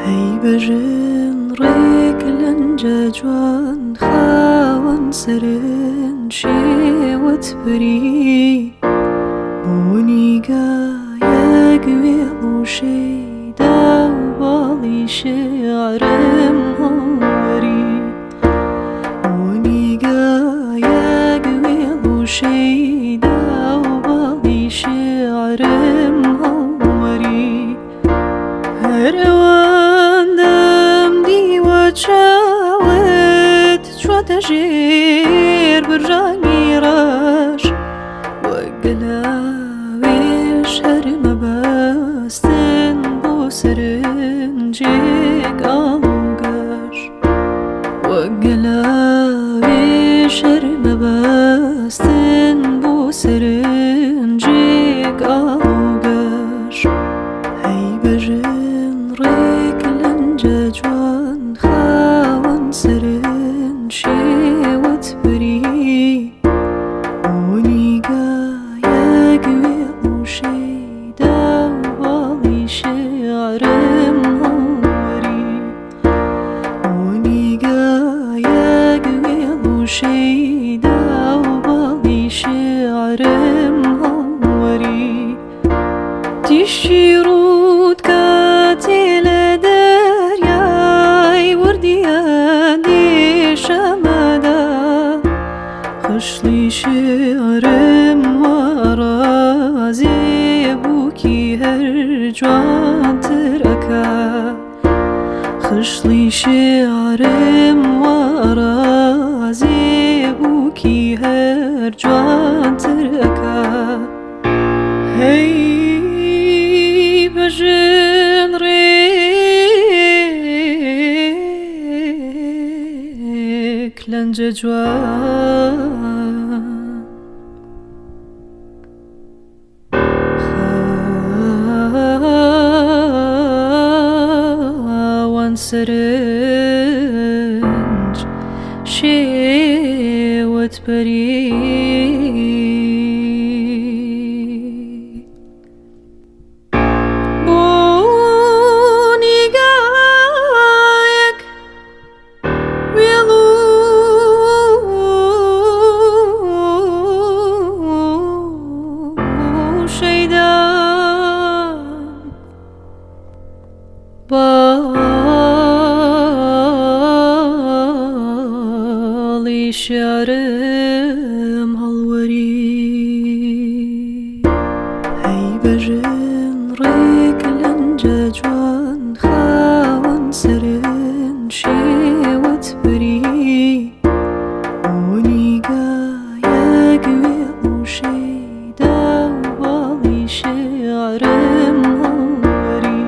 هەیبەژن ڕێک لەنجە جوان خاوەن سەرن شێوەت بری بۆنیگایەک وێڵ و شەیدا و باڵی شێعرم هەڵوەری بۆنیگایەک وێڵ و شەیدا و باڵی شێعرم هەڵوەری هەر ئەوەندەم دیوە چاوت چواتە ژێر برژانی ڕەش وەک گەلاوێش هەر مەبەستن بۆ سەرنجێک ئاڵوگەش وەک گەلاوێش هەر مەبەستن بۆ سەرنجێک ئاڵوگەش هەیبەژن ڕێک لەنجە جوان خاوەن سەرن شێوەت بری بۆنیگایەک وێڵ و شەیدا و باڵی شێعرم هەڵوەری بۆنیگایەک وێڵ و شەیدا و باڵی شێعرم هەڵوەری تیشی ڕوود کاتێ لە دەریای وردیە دێشەمەدا خشلی شێعرم وەڕازێ بووکی هەر جوانتر ئەکا خشلی شێعرم وەڕازێ بووکی هەر جوانتر ئەکا هەیبەژن ڕێک لەنجە جوان خاوەن سەرنج شێوەت بەری باڵی شێعرم هەڵوەری هەیبەژن ڕێک لەنجە جوان خاوەن سەرن شێوەت بری بۆنیگایەک وێڵ و شەیدا و باڵی شێعرم هەڵوەری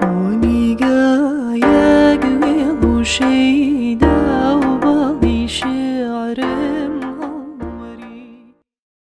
بۆنیگایەک وێڵ و شەیدا